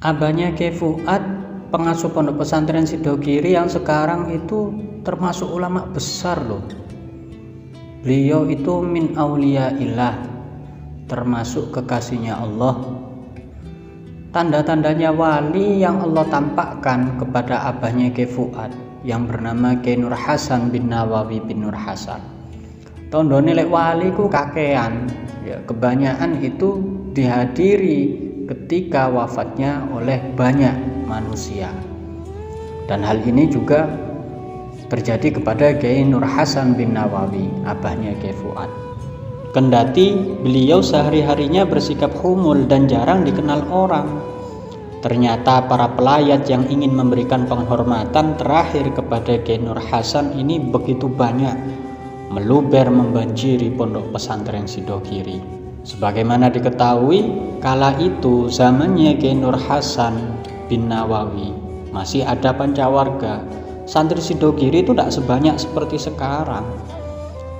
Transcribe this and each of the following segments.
Abahnya Kyai Fuad, pengasuh pondok pesantren Sidogiri yang sekarang itu termasuk ulama besar loh. Beliau itu min auliyaillah, termasuk kekasihnya Allah. Tanda-tandanya wali yang Allah tampakkan kepada abahnya Kyai Fuad yang bernama Kyai Nur Hasan bin Nawawi bin Nur Hasan. Tandane lek wali ku kakean, ya kebanyakan itu dihadiri ketika wafatnya oleh banyak manusia. Dan hal ini juga terjadi kepada Kyai Nur Hasan bin Nawawi, abahnya Kyai Fuad. Kendati beliau sehari-harinya bersikap humul dan jarang dikenal orang, ternyata para pelayat yang ingin memberikan penghormatan terakhir kepada Kyai Nur Hasan ini begitu banyak, meluber membanjiri pondok pesantren Sidogiri. Sebagaimana diketahui, kala itu zamannya Kyai Nur Hasan bin Nawawi masih ada pancawarga. Santri Sidogiri itu tidak sebanyak seperti sekarang.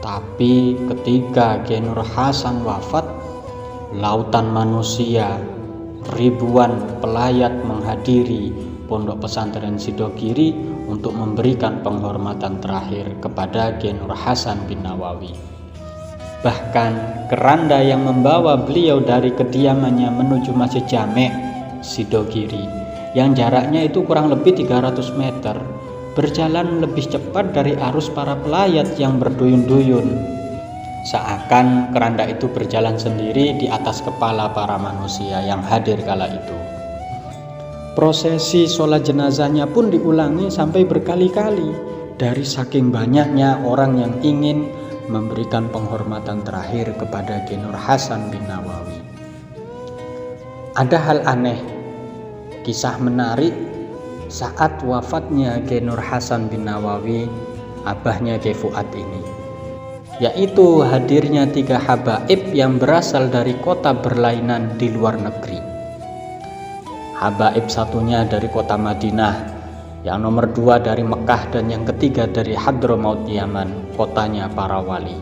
Tapi ketika Kyai Nur Hasan wafat, lautan manusia, ribuan pelayat menghadiri pondok pesantren Sidogiri untuk memberikan penghormatan terakhir kepada Kyai Nur Hasan bin Nawawi. Bahkan keranda yang membawa beliau dari kediamannya menuju Masjid Jami' Sidogiri yang jaraknya itu kurang lebih 300 meter berjalan lebih cepat dari arus para pelayat yang berduyun-duyun. Seakan keranda itu berjalan sendiri di atas kepala para manusia yang hadir kala itu. Prosesi sholat jenazahnya pun diulangi sampai berkali-kali dari saking banyaknya orang yang ingin memberikan penghormatan terakhir kepada Kyai Nur Hasan bin Nawawi. Ada hal aneh, kisah menarik saat wafatnya Kyai Nur Hasan bin Nawawi, abahnya Kyai Fuad ini, yaitu hadirnya 3 habaib yang berasal dari kota berlainan di luar negeri. Habaib satunya dari kota Madinah, yang nomor 2 dari Mekah, dan yang ketiga dari Hadramaut Yaman, kotanya para wali.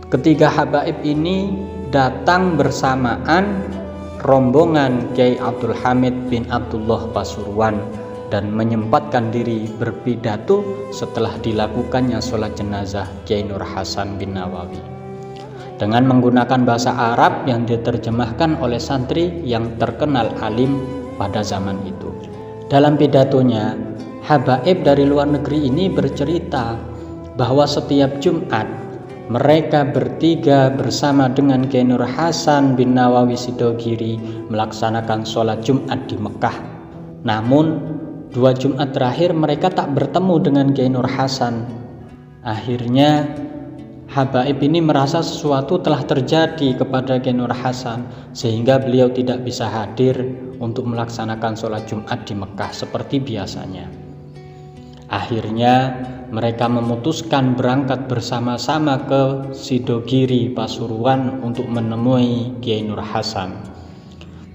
Ketiga habaib ini datang bersamaan rombongan Kyai Abdul Hamid bin Abdullah Pasuruan dan menyempatkan diri berpidato setelah dilakukannya sholat jenazah Kyai Nur Hasan bin Nawawi dengan menggunakan bahasa Arab yang diterjemahkan oleh santri yang terkenal alim pada zaman itu. Dalam pidatonya, habaib dari luar negeri ini bercerita bahwa setiap Jumat mereka bertiga bersama dengan Kyai Nur Hasan bin Nawawi Sidogiri melaksanakan sholat Jumat di Mekah. Namun 2 Jumat terakhir mereka tak bertemu dengan Kyai Nur Hasan. Akhirnya habaib ini merasa sesuatu telah terjadi kepada Kyai Nur Hasan sehingga beliau tidak bisa hadir untuk melaksanakan sholat Jumat di Mekah seperti biasanya. Akhirnya mereka memutuskan berangkat bersama-sama ke Sidogiri Pasuruan untuk menemui Kyai Nur Hasan.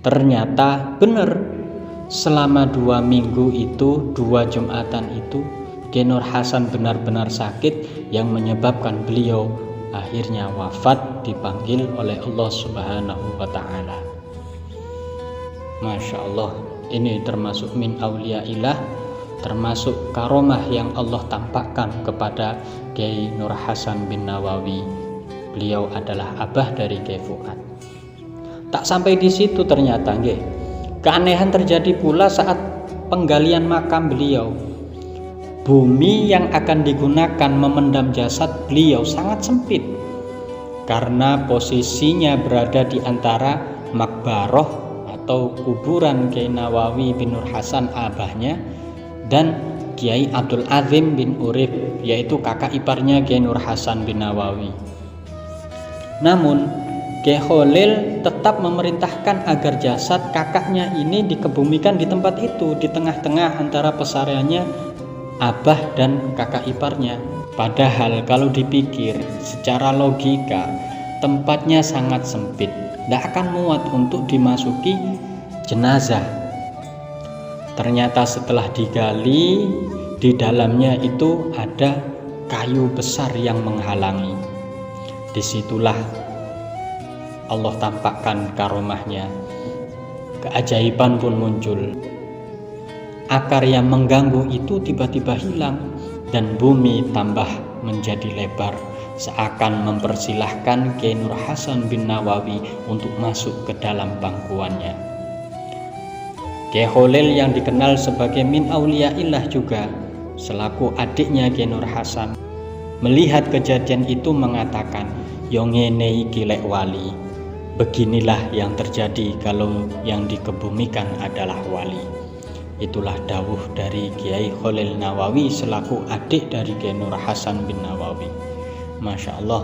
Ternyata benar, selama 2 minggu itu, 2 Jumatan itu, Kyai Nur Hasan benar-benar sakit yang menyebabkan beliau akhirnya wafat dipanggil oleh Allah Subhanahu wa Ta'ala. Masya Allah, ini termasuk min auliyaillah, termasuk karomah yang Allah tampakkan kepada Kyai Nur Hasan bin Nawawi. Beliau adalah abah dari Kyai Fuad. Tak sampai di situ ternyata, nggih. Keanehan terjadi pula saat penggalian makam beliau. Bumi yang akan digunakan memendam jasad beliau sangat sempit karena posisinya berada di antara makbaroh atau kuburan Kyai Nawawi bin Nur Hasan abahnya dan Kyai Abdul Azim bin Urib, yaitu kakak iparnya Kyai Nur Hasan bin Nawawi. Namun Kyai Khalil tetap memerintahkan agar jasad kakaknya ini dikebumikan di tempat itu, di tengah-tengah antara pesariannya abah dan kakak iparnya. Padahal kalau dipikir secara logika, tempatnya sangat sempit, tidak akan muat untuk dimasuki jenazah. Ternyata setelah digali, di dalamnya itu ada kayu besar yang menghalangi. Disitulah Allah tampakkan karomahnya. keajaiban pun muncul. Akar yang mengganggu itu tiba-tiba hilang dan bumi tambah menjadi lebar, seakan mempersilahkan Kiai Nur Hasan bin Nawawi untuk masuk ke dalam pangkuannya. Kiai Kholil yang dikenal sebagai min auliyaillah juga, selaku adiknya Kiai Nur Hasan, melihat kejadian itu mengatakan, "Yo ngene iki lek wali. Beginilah yang terjadi kalau yang dikebumikan adalah wali." Itulah dawuh dari Kiai Kholil Nawawi selaku adik dari Kiai Nur Hasan bin Nawawi. Masya Allah,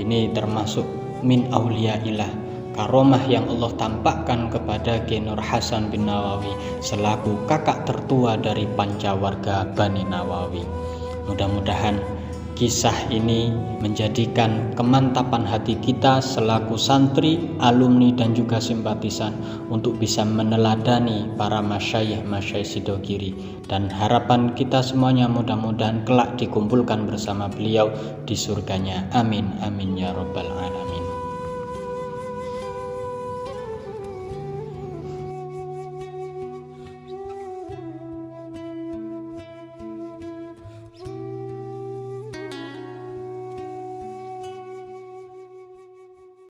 ini termasuk min auliyaillah, karomah yang Allah tampakkan kepada Kiai Nur Hasan bin Nawawi selaku kakak tertua dari pancawarga Bani Nawawi. Mudah-mudahan kisah ini menjadikan kemantapan hati kita selaku santri, alumni dan juga simpatisan untuk bisa meneladani para masyayikh Sidogiri, dan harapan kita semuanya mudah-mudahan kelak dikumpulkan bersama beliau di surganya. Amin amin ya rabbal alamin.